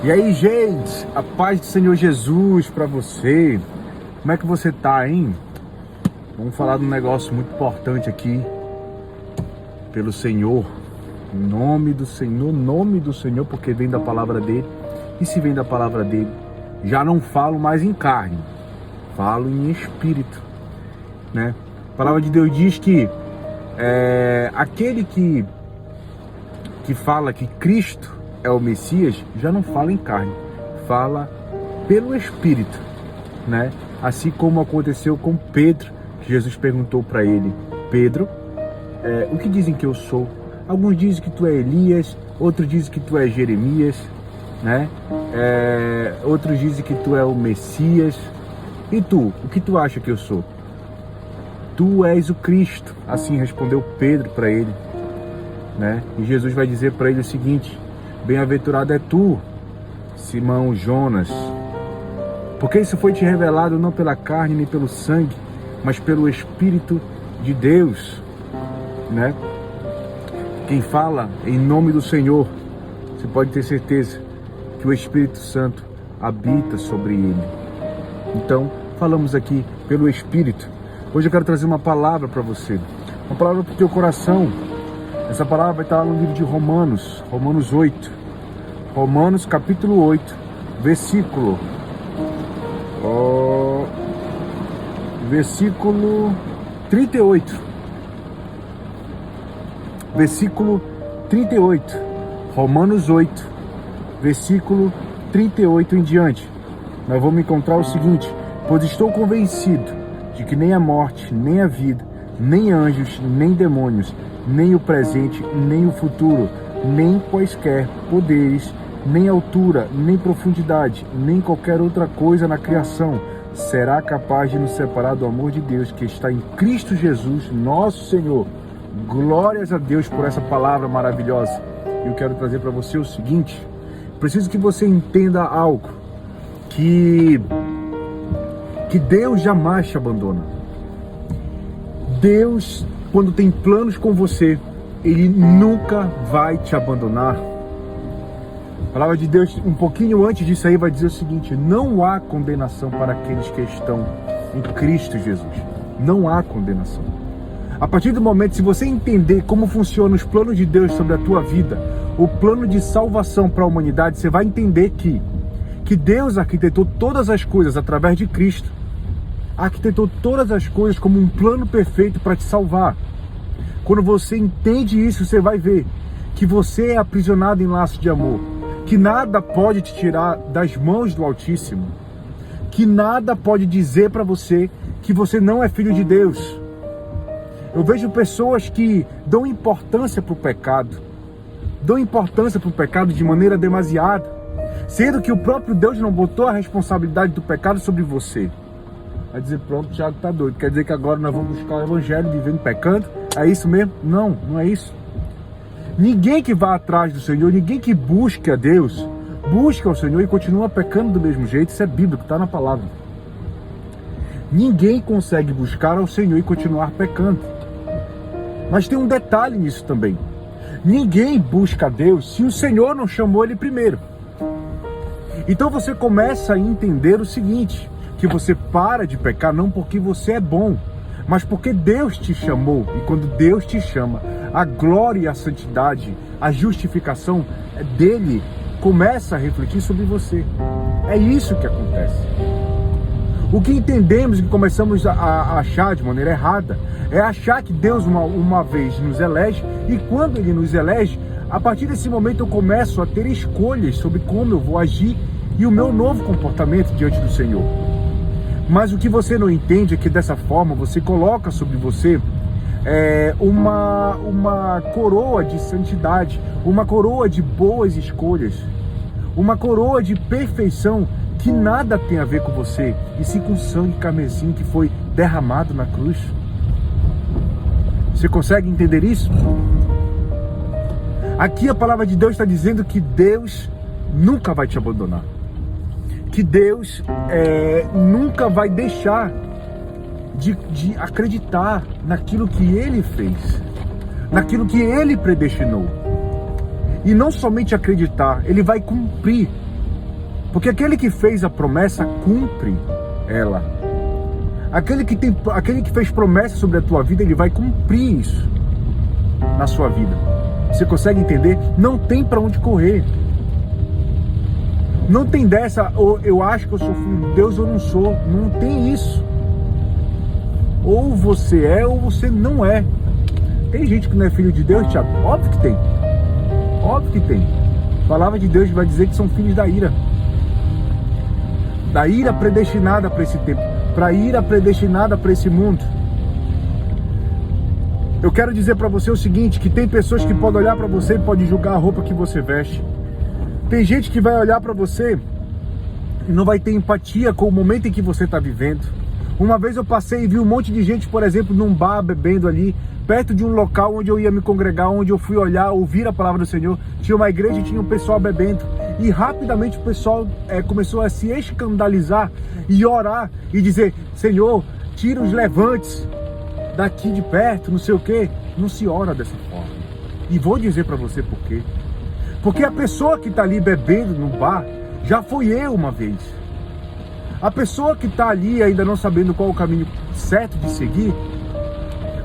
E aí, gente, a paz do Senhor Jesus para você. Como é que você tá, hein? Vamos falar de um negócio muito importante aqui. Pelo Senhor, em nome do Senhor, porque vem da palavra dele. E se vem da palavra dele, já não falo mais em carne, falo em espírito, né? A palavra de Deus diz que aquele que fala que Cristo é o Messias, já não fala em carne, fala pelo Espírito, né? Assim como aconteceu com Pedro, que Jesus perguntou para ele: Pedro, o que dizem que eu sou? Alguns dizem que tu é Elias, outros dizem que tu é Jeremias, né? Outros dizem que tu é o Messias. E tu, o que tu acha que eu sou? Tu és o Cristo. Assim respondeu Pedro para ele, né? E Jesus vai dizer para ele o seguinte: bem-aventurado é tu, Simão Jonas, porque isso foi te revelado não pela carne nem pelo sangue, mas pelo Espírito de Deus, né? Quem fala em nome do Senhor, você pode ter certeza que o Espírito Santo habita sobre ele. Então, falamos aqui pelo Espírito. Hoje eu quero trazer uma palavra para você, uma palavra para o teu coração. Essa palavra vai estar lá no livro de Romanos 8. Romanos capítulo 8, versículo 38. Versículo 38. Romanos 8, versículo 38 em diante. Nós vamos encontrar o seguinte: pois estou convencido de que nem a morte, nem a vida, nem anjos, nem demônios, nem o presente, nem o futuro, nem quaisquer poderes, nem altura, nem profundidade, nem qualquer outra coisa na criação será capaz de nos separar do amor de Deus que está em Cristo Jesus, nosso Senhor. Glórias a Deus por essa palavra maravilhosa. Eu quero trazer para você o seguinte: preciso que você entenda algo, que Deus jamais te abandona. Deus, quando tem planos com você, Ele nunca vai te abandonar. A palavra de Deus, um pouquinho antes disso aí, vai dizer o seguinte: não há condenação para aqueles que estão em Cristo Jesus. Não há condenação. A partir do momento, se você entender como funcionam os planos de Deus sobre a tua vida, o plano de salvação para a humanidade, você vai entender que Deus arquitetou todas as coisas através de Cristo. Arquitetou todas as coisas como um plano perfeito para te salvar. Quando você entende isso, você vai ver que você é aprisionado em laço de amor, que nada pode te tirar das mãos do Altíssimo, que nada pode dizer para você que você não é filho de Deus. Eu vejo pessoas que dão importância para o pecado, de maneira demasiada, sendo que o próprio Deus não botou a responsabilidade do pecado sobre você. Vai dizer: pronto, o Thiago tá doido, quer dizer que agora nós vamos buscar o Evangelho vivendo pecando? É isso mesmo? Não, não é isso. Ninguém que vá atrás do Senhor, ninguém que busque a Deus, busca o Senhor e continua pecando do mesmo jeito. Isso é bíblico, está na palavra. Ninguém consegue buscar ao Senhor e continuar pecando. Mas tem um detalhe nisso também: ninguém busca a Deus se o Senhor não chamou ele primeiro. Então você começa a entender o seguinte: que você para de pecar não porque você é bom, mas porque Deus te chamou. E quando Deus te chama, a glória e a santidade, a justificação dele começa a refletir sobre você. É isso que acontece. O que entendemos e que começamos a achar de maneira errada é achar que Deus uma vez nos elege, e quando Ele nos elege, a partir desse momento eu começo a ter escolhas sobre como eu vou agir e o meu novo comportamento diante do Senhor. Mas o que você não entende é que dessa forma você coloca sobre você uma coroa de santidade, uma coroa de boas escolhas, uma coroa de perfeição que nada tem a ver com você, e sim com o sangue carmesim que foi derramado na cruz. Você consegue entender isso? Aqui a palavra de Deus está dizendo que Deus nunca vai te abandonar, que Deus nunca vai deixar de acreditar naquilo que Ele fez, naquilo que Ele predestinou. E não somente acreditar, Ele vai cumprir Porque aquele que fez a promessa cumpre ela. Aquele que fez promessa sobre a tua vida, ele vai cumprir isso na sua vida. Você consegue entender? Não tem para onde correr. Não tem dessa, ou eu acho que eu sou filho de Deus ou não sou. Não tem isso. Ou você é ou você não é. Tem gente que não é filho de Deus, Thiago? Óbvio que tem. Óbvio que tem. A palavra de Deus vai dizer que são filhos da ira. Da ira predestinada para esse tempo. Para a ira predestinada para esse mundo. Eu quero dizer para você o seguinte, que tem pessoas que podem olhar para você e podem julgar a roupa que você veste. Tem gente que vai olhar para você e não vai ter empatia com o momento em que você está vivendo. Uma vez eu passei e vi um monte de gente, por exemplo, num bar bebendo ali, perto de um local onde eu ia me congregar, onde eu fui olhar, ouvir a palavra do Senhor. Tinha uma igreja e tinha um pessoal bebendo. E rapidamente o pessoal começou a se escandalizar e orar e dizer: Senhor, tira os levantes daqui de perto, não sei o quê. Não se ora dessa forma. E vou dizer para você por quê. Porque a pessoa que está ali bebendo no bar, já foi eu uma vez. A pessoa que está ali ainda não sabendo qual é o caminho certo de seguir,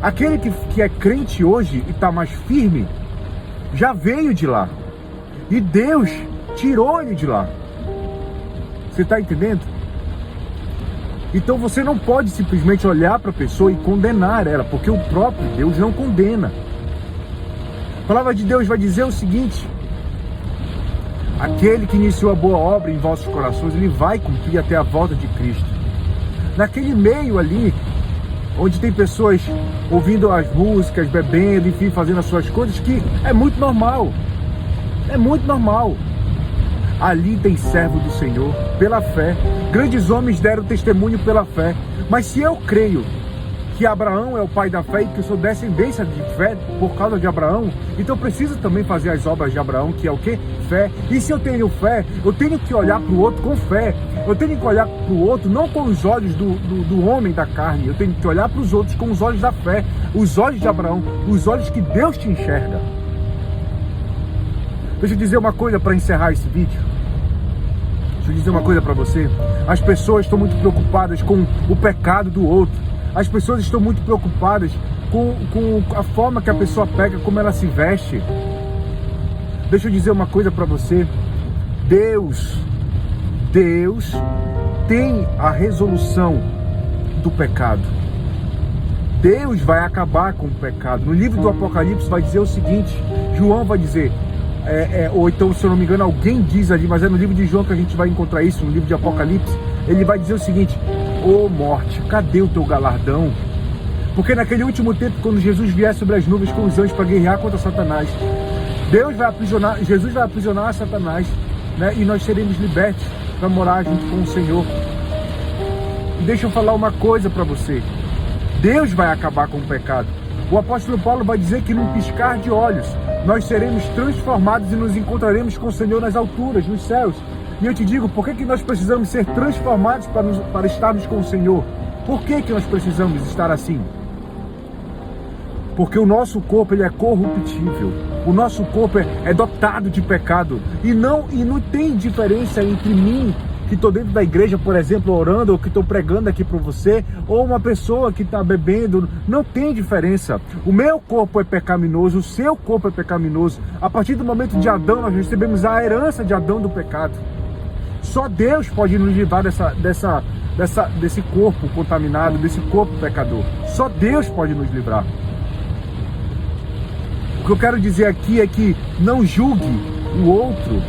aquele que é crente hoje e está mais firme, já veio de lá. E Deus tirou ele de lá. Você está entendendo? Então você não pode simplesmente olhar para a pessoa e condenar ela, porque o próprio Deus não condena. A palavra de Deus vai dizer o seguinte: aquele que iniciou a boa obra em vossos corações, ele vai cumprir até a volta de Cristo. Naquele meio ali, onde tem pessoas ouvindo as músicas, bebendo, enfim, fazendo as suas coisas, que é muito normal. É muito normal. Ali tem servo do Senhor, pela fé. Grandes homens deram testemunho pela fé. Mas se eu creio que Abraão é o pai da fé e que eu sou descendência de fé por causa de Abraão, então eu preciso também fazer as obras de Abraão, que é o quê? Fé. E se eu tenho fé, eu tenho que olhar para o outro com fé. Eu tenho que olhar para o outro não com os olhos do homem da carne. Eu tenho que olhar para os outros com os olhos da fé. Os olhos de Abraão, os olhos que Deus te enxerga. Deixa eu dizer uma coisa para encerrar esse vídeo. Deixa eu dizer uma coisa para você. As pessoas estão muito preocupadas com o pecado do outro. As pessoas estão muito preocupadas com a forma que a pessoa pega, como ela se veste. Deixa eu dizer uma coisa para você. Deus tem a resolução do pecado. Deus vai acabar com o pecado. No livro do Apocalipse vai dizer o seguinte, João vai dizer, ou então, se eu não me engano, alguém diz ali, mas é no livro de João que a gente vai encontrar isso, no livro de Apocalipse, ele vai dizer o seguinte: ô morte, cadê o teu galardão? Porque naquele último tempo, quando Jesus vier sobre as nuvens com os anjos para guerrear contra Satanás, Jesus vai aprisionar Satanás, né? E nós seremos libertos para morar junto com o Senhor. E deixa eu falar uma coisa para você: Deus vai acabar com o pecado. O apóstolo Paulo vai dizer que num piscar de olhos nós seremos transformados e nos encontraremos com o Senhor nas alturas, nos céus. E eu te digo, por que nós precisamos ser transformados para estarmos com o Senhor? Por que nós precisamos estar assim? Porque o nosso corpo, ele é corruptível. O nosso corpo é dotado de pecado. E não tem diferença entre mim, que estou dentro da igreja, por exemplo, orando, ou que estou pregando aqui para você, ou uma pessoa que está bebendo. Não tem diferença. O meu corpo é pecaminoso, o seu corpo é pecaminoso. A partir do momento de Adão, nós recebemos a herança de Adão do pecado. Só Deus pode nos livrar desse corpo contaminado, desse corpo pecador. Só Deus pode nos livrar. O que eu quero dizer aqui é que não julgue o outro.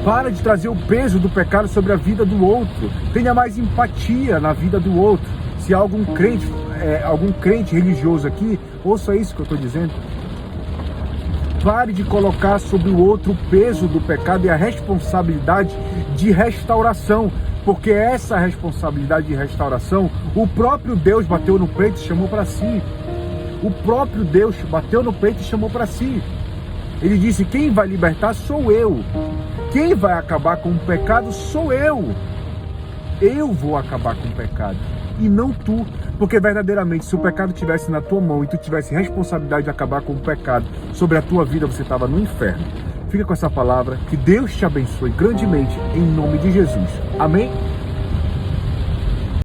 Para de trazer o peso do pecado sobre a vida do outro. Tenha mais empatia na vida do outro. Se há algum crente religioso aqui, ouça isso que eu estou dizendo. Pare de colocar sobre o outro o peso do pecado e a responsabilidade de restauração. Porque essa responsabilidade de restauração, o próprio Deus bateu no peito e chamou para si. O próprio Deus bateu no peito e chamou para si. Ele disse: quem vai libertar sou eu. Quem vai acabar com o pecado sou eu. Eu vou acabar com o pecado e não tu. Porque verdadeiramente, se o pecado estivesse na tua mão e tu tivesse responsabilidade de acabar com o pecado sobre a tua vida, você estava no inferno. Fica com essa palavra. Que Deus te abençoe grandemente em nome de Jesus. Amém?